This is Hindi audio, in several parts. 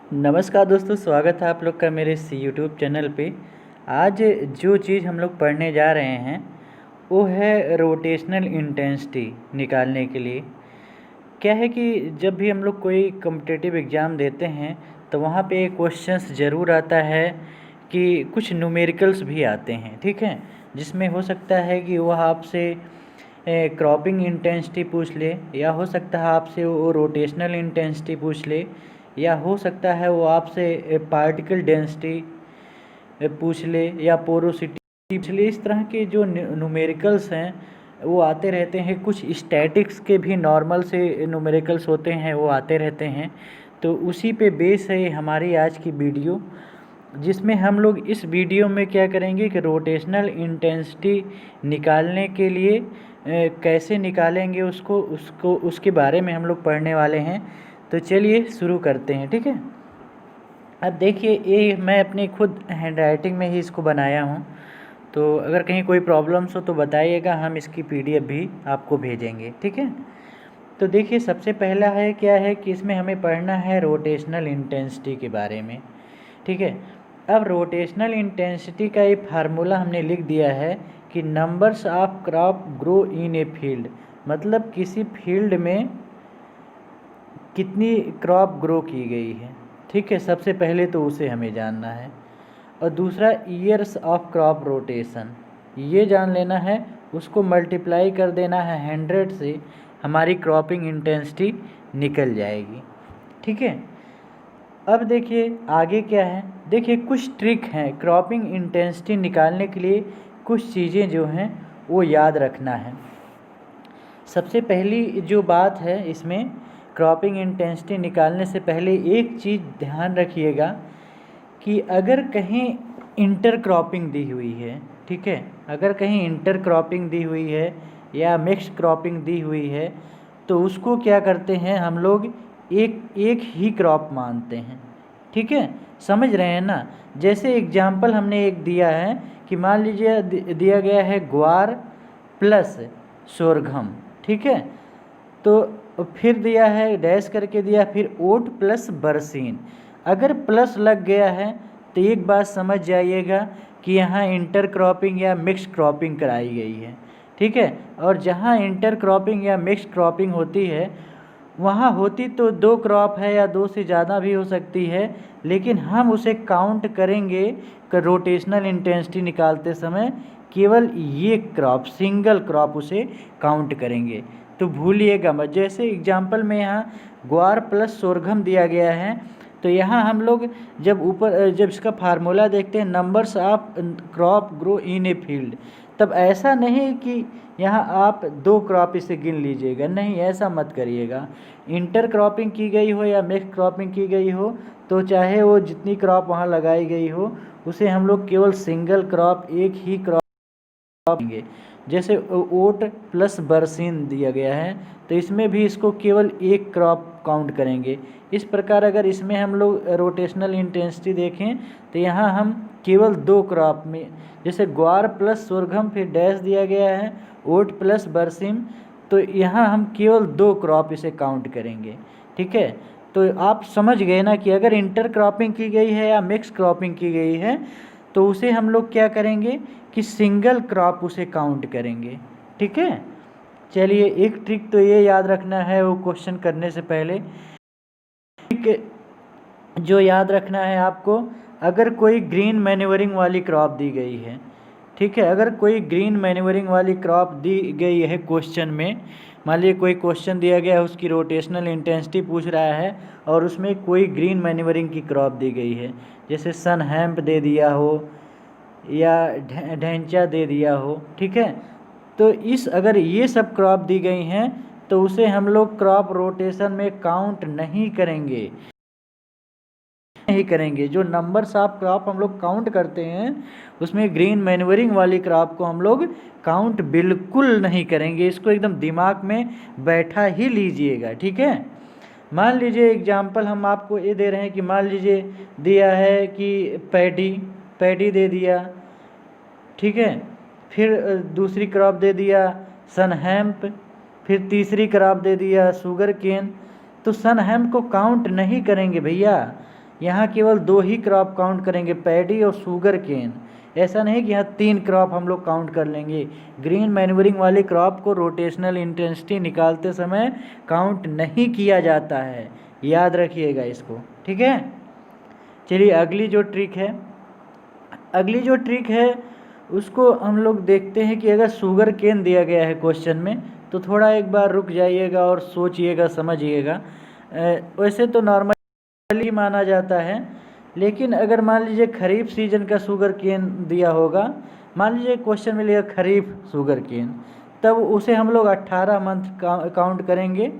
नमस्कार दोस्तों, स्वागत है आप लोग का मेरे इस यूट्यूब चैनल पे। आज जो चीज़ हम लोग पढ़ने जा रहे हैं वो है रोटेशनल इंटेंसिटी निकालने के लिए। क्या है कि जब भी हम लोग कोई कॉम्पिटिटिव एग्ज़ाम देते हैं तो वहाँ पे क्वेश्चंस ज़रूर आता है कि कुछ न्यूमेरिकल्स भी आते हैं, ठीक है, जिसमें हो सकता है कि वह आपसे क्रॉपिंग इंटेंसिटी पूछ ले, या हो सकता है आपसे वो रोटेशनल इंटेंसिटी पूछ ले, या हो सकता है वो आपसे पार्टिकल डेंसिटी पूछ ले, या पोरोसिटी पूछ ले। इस तरह के जो न्यूमेरिकल्स हैं वो आते रहते हैं। कुछ स्टैटिक्स के भी नॉर्मल से न्यूमेरिकल्स होते हैं, वो आते रहते हैं। तो उसी पे बेस है हमारी आज की वीडियो, जिसमें हम लोग इस वीडियो में क्या करेंगे कि रोटेशनल इंटेंसिटी निकालने के लिए कैसे निकालेंगे उसको उसके बारे में हम लोग पढ़ने वाले हैं। तो चलिए शुरू करते हैं, ठीक है। अब देखिए, ये मैं अपनी खुद हैंडराइटिंग में ही इसको बनाया हूँ, तो अगर कहीं कोई प्रॉब्लम्स हो तो बताइएगा, हम इसकी पीडीएफ भी आपको भेजेंगे, ठीक है। तो देखिए, सबसे पहला है क्या है कि इसमें हमें पढ़ना है रोटेशनल इंटेंसिटी के बारे में, ठीक है। अब रोटेशनल इंटेंसिटी का एक फार्मूला हमने लिख दिया है कि numbers of crop grow in a field, मतलब किसी फील्ड में कितनी क्रॉप ग्रो की गई है, ठीक है। सबसे पहले तो उसे हमें जानना है। और दूसरा ईयर्स ऑफ क्रॉप रोटेशन, ये जान लेना है, उसको मल्टीप्लाई कर देना है 100 से, हमारी क्रॉपिंग इंटेंसिटी निकल जाएगी, ठीक है। अब देखिए आगे क्या है। देखिए, कुछ ट्रिक हैं क्रॉपिंग इंटेंसिटी निकालने के लिए, कुछ चीज़ें जो हैं वो याद रखना है। सबसे पहली जो बात है इसमें, क्रॉपिंग इंटेंसिटी निकालने से पहले एक चीज़ ध्यान रखिएगा कि अगर कहीं इंटर क्रॉपिंग दी हुई है, ठीक है, अगर कहीं इंटर क्रॉपिंग दी हुई है या मिक्स क्रॉपिंग दी हुई है, तो उसको क्या करते हैं हम लोग, एक ही क्रॉप मानते हैं, ठीक है। समझ रहे हैं ना। जैसे एग्जाम्पल हमने एक दिया है कि मान लीजिए दिया गया है ग्वार प्लस सोरघम, ठीक है। तो फिर दिया है डैश करके दिया, फिर ओट प्लस बरसीन। अगर प्लस लग गया है तो एक बात समझ जाइएगा कि यहाँ इंटर क्रॉपिंग या मिक्स क्रॉपिंग कराई गई है, ठीक है। और जहाँ इंटर क्रॉपिंग या मिक्स क्रॉपिंग होती है, वहाँ होती तो 2 क्रॉप है या 2 से ज़्यादा भी हो सकती है, लेकिन हम उसे काउंट करेंगे कि रोटेशनल इंटेंसिटी निकालते समय केवल ये क्रॉप, सिंगल क्रॉप उसे काउंट करेंगे। तो भूलिएगा मत। जैसे एग्जाम्पल में यहाँ ग्वार प्लस सोरघम दिया गया है, तो यहाँ हम लोग जब इसका फार्मूला देखते हैं numbers of crop grow in a field, तब ऐसा नहीं कि यहाँ आप 2 क्रॉप इसे गिन लीजिएगा, नहीं, ऐसा मत करिएगा। इंटर क्रॉपिंग की गई हो या मिक्स क्रॉपिंग की गई हो, तो चाहे वो जितनी क्रॉप वहाँ लगाई गई हो, उसे हम लोग केवल सिंगल क्रॉप, एक ही क्रॉप देंगे। जैसे ओट प्लस बरसीन दिया गया है, तो इसमें भी इसको केवल एक क्रॉप काउंट करेंगे। इस प्रकार अगर इसमें हम लोग रोटेशनल इंटेंसिटी देखें तो यहाँ हम केवल 2 क्रॉप में, जैसे ग्वार प्लस सोरघम फिर डैश दिया गया है, ओट प्लस बरसीन, तो यहाँ हम केवल 2 क्रॉप इसे काउंट करेंगे, ठीक है। तो आप समझ गए ना कि अगर इंटर क्रॉपिंग की गई है या मिक्स क्रॉपिंग की गई है, तो उसे हम लोग क्या करेंगे कि सिंगल क्रॉप उसे काउंट करेंगे, ठीक है। चलिए, एक ट्रिक तो ये याद रखना है वो क्वेश्चन करने से पहले। ट्रिक जो याद रखना है आपको, अगर कोई ग्रीन मैन्यूवरिंग वाली क्रॉप दी गई है, ठीक है, अगर कोई ग्रीन मैन्यूवरिंग वाली क्रॉप दी गई है क्वेश्चन में, मान लीजिए कोई क्वेश्चन दिया गया है, उसकी रोटेशनल इंटेंसिटी पूछ रहा है और उसमें कोई ग्रीन मैन्यूवरिंग की क्रॉप दी गई है, जैसे सन हेम्प दे दिया हो या ढैंचा दे दिया हो, ठीक है। तो अगर ये सब क्रॉप दी गई हैं तो उसे हम लोग क्रॉप रोटेशन में काउंट नहीं करेंगे। जो नंबर्स ऑफ क्रॉप हम लोग काउंट करते हैं, उसमें ग्रीन मैन्यूवरिंग वाली क्रॉप को हम लोग काउंट बिल्कुल नहीं करेंगे। इसको एकदम दिमाग में बैठा ही लीजिएगा, ठीक है। मान लीजिए एग्जाम्पल हम आपको ये दे रहे हैं कि मान लीजिए दिया है कि पैडी दे दिया, ठीक है, फिर दूसरी क्रॉप दे दिया सन हेम्प, फिर तीसरी क्रॉप दे दिया शुगर केन। तो सन हेम्प को काउंट नहीं करेंगे भैया, यहाँ केवल 2 ही क्रॉप काउंट करेंगे, पैडी और शुगर केन। ऐसा नहीं कि यहाँ 3 क्रॉप हम लोग काउंट कर लेंगे। ग्रीन मैन्यूरिंग वाली क्रॉप को रोटेशनल इंटेंसिटी निकालते समय काउंट नहीं किया जाता है, याद रखिएगा इसको, ठीक है। चलिए अगली जो ट्रिक है उसको हम लोग देखते हैं कि अगर शुगर केन दिया गया है क्वेश्चन में तो थोड़ा एक बार रुक जाइएगा और सोचिएगा, समझिएगा। वैसे तो नॉर्मली माना जाता है, लेकिन अगर मान लीजिए खरीफ सीजन का शुगर केन दिया होगा, मान लीजिए क्वेश्चन में लिया खरीफ शुगर केन, तब उसे हम लोग 18 मंथ काउंट करेंगे,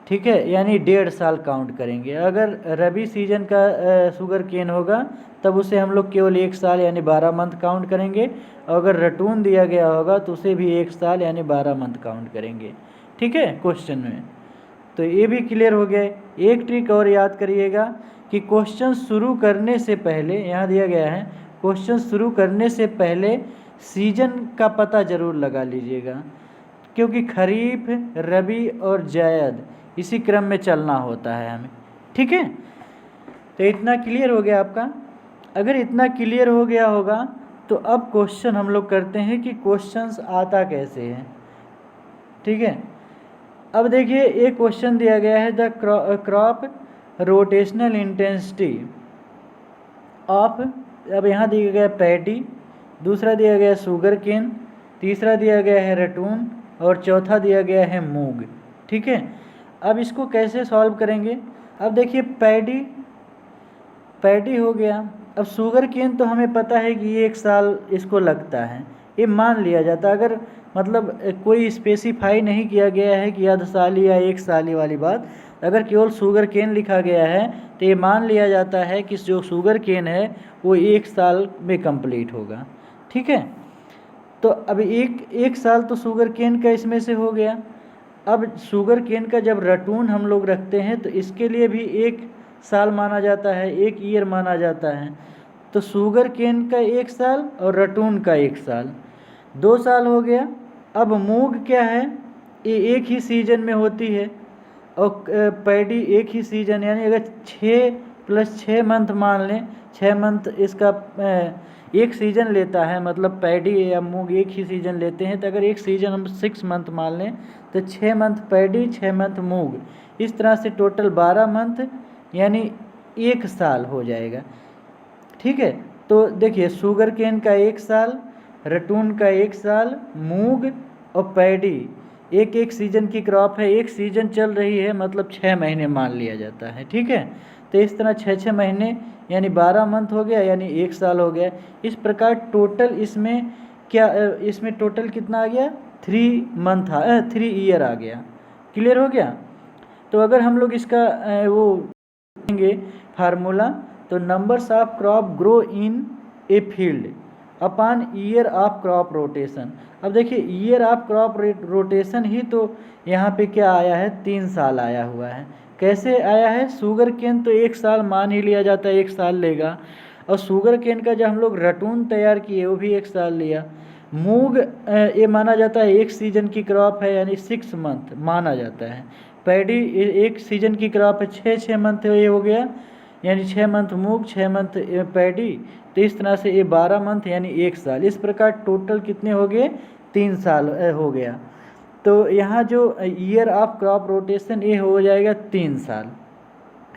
ठीक है, यानी 1.5 साल काउंट करेंगे। अगर रबी सीजन का शुगर केन होगा तब उसे हम लोग केवल 1 साल यानी 12 मंथ काउंट करेंगे। और अगर रटून दिया गया होगा तो उसे भी 1 साल यानी 12 मंथ काउंट करेंगे, ठीक है, क्वेश्चन में। तो ये भी क्लियर हो गया। एक ट्रिक और याद करिएगा कि क्वेश्चन शुरू करने से पहले, यहाँ दिया गया है, क्वेश्चन शुरू करने से पहले सीजन का पता ज़रूर लगा लीजिएगा, क्योंकि खरीफ, रबी और जायद इसी क्रम में चलना होता है हमें, ठीक है। तो इतना क्लियर हो गया आपका। अगर इतना क्लियर हो गया होगा तो अब क्वेश्चन हम लोग करते हैं कि क्वेश्चंस आता कैसे है, ठीक है। अब देखिए एक क्वेश्चन दिया गया है, the crop rotational intensity of, अब यहाँ दिया गया पैडी, दूसरा दिया गया शुगर केन, तीसरा दिया गया है रटून और चौथा दिया गया है मूंग, ठीक है। अब इसको कैसे सॉल्व करेंगे? अब देखिए पैडी हो गया। अब शुगर केन तो हमें पता है कि 1 साल इसको लगता है, ये मान लिया जाता है। अगर मतलब कोई स्पेसिफाई नहीं किया गया है कि अर्ध साली या 1 साली वाली बात, अगर केवल शुगर केन लिखा गया है तो ये मान लिया जाता है कि जो शुगर केन है वो 1 साल में कंप्लीट होगा, ठीक है। तो अब एक साल तो शुगर केन का इसमें से हो गया। अब शुगर केन का जब रटून हम लोग रखते हैं तो इसके लिए भी 1 साल माना जाता है, 1 ईयर माना जाता है। तो शुगर केन का 1 साल और रटून का 1 साल, 2 साल हो गया। अब मूंग क्या है, ये एक ही सीजन में होती है और पैडी एक ही सीजन, यानी अगर 6 + 6 मंथ मान लें, 6 मंथ इसका एक सीजन लेता है, मतलब पैडी या मूंग एक ही सीजन लेते हैं। तो अगर एक सीजन हम 6 मंथ मान लें तो 6 मंथ पैडी, 6 मंथ मूंग, इस तरह से टोटल 12 मंथ यानी 1 साल हो जाएगा, ठीक है। तो देखिए शुगर केन का 1 साल, रटून का 1 साल, मूंग और पैडी एक एक सीजन की क्रॉप है, एक सीजन चल रही है, मतलब 6 महीने मान लिया जाता है, ठीक है। तो इस तरह 6 महीने यानी 12 मंथ हो गया, यानी 1 साल हो गया। इस प्रकार टोटल इसमें क्या, इसमें टोटल कितना आ गया, 3 ईयर आ गया। क्लियर हो गया। तो अगर हम लोग इसका वो देखेंगे फार्मूला, तो numbers of crop grow in a field upon year of crop rotation. अब देखिए ईयर ऑफ क्रॉप रोटेशन ही तो यहाँ पे क्या आया है, 3 साल आया हुआ है। कैसे आया है? शुगर केन तो 1 साल मान ही लिया जाता है, 1 साल लेगा। और शुगर केन का जब हम लोग रटून तैयार किए वो भी 1 साल लिया। मूंग ये माना जाता है 1 सीजन की क्रॉप है, यानी 6 मंथ माना जाता है। पैडी 1 सीजन की क्रॉप है, 6 मंथ ये हो गया, यानी 6 मंथ मूंग, 6 मंथ पैडी। तो इस तरह से ये 12 मंथ यानी 1 साल। इस प्रकार टोटल कितने हो गए, 3 साल हो गया। तो यहाँ जो ईयर ऑफ क्रॉप रोटेशन ये हो जाएगा 3 साल।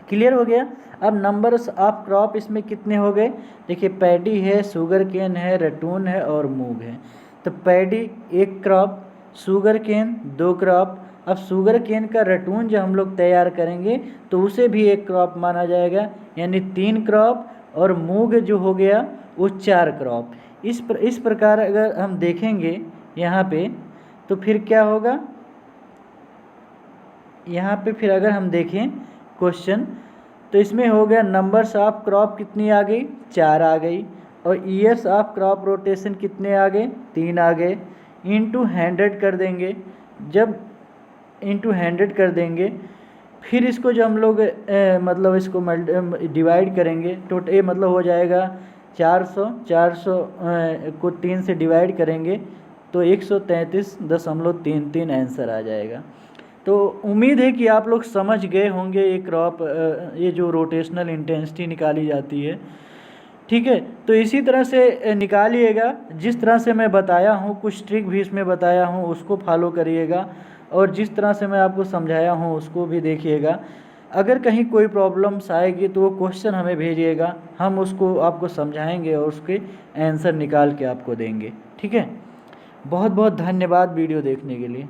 क्लियर हो गया। अब नंबर्स ऑफ क्रॉप इसमें कितने हो गए, देखिए पैडी है, शुगर केन है, रटून है और मूंग है। तो paddy 1 crop, sugar cane 2 crop. अब शुगर केन का रटून जो हम लोग तैयार करेंगे तो उसे भी 1 क्रॉप माना जाएगा, यानी 3 क्रॉप। और मूंग जो हो गया वो 4 क्रॉप। इस प्रकार अगर हम देखेंगे यहाँ पे तो फिर क्या होगा, यहाँ पे फिर अगर हम देखें क्वेश्चन तो इसमें हो गया नंबर्स ऑफ क्रॉप कितनी आ गई, 4 आ गई। और ईयर्स ऑफ क्रॉप रोटेशन कितने आ गए, 3 आ गए। इनटू 100 कर देंगे, जब इनटू 100 कर देंगे फिर इसको जो हम लोग मतलब इसको डिवाइड करेंगे, टोटल ये मतलब हो जाएगा 400 को 3 से डिवाइड करेंगे तो 133.33 आंसर आ जाएगा। तो उम्मीद है कि आप लोग समझ गए होंगे ये क्रॉप ये जो रोटेशनल इंटेंसिटी निकाली जाती है। ठीक है, तो इसी तरह से निकालिएगा जिस तरह से मैं बताया हूँ, कुछ ट्रिक भी इसमें बताया हूँ उसको फॉलो करिएगा, और जिस तरह से मैं आपको समझाया हूँ उसको भी देखिएगा। अगर कहीं कोई प्रॉब्लम्स आएगी तो वो क्वेश्चन हमें भेजिएगा, हम उसको आपको समझाएंगे और उसके आंसर निकाल के आपको देंगे। ठीक है, बहुत बहुत धन्यवाद वीडियो देखने के लिए।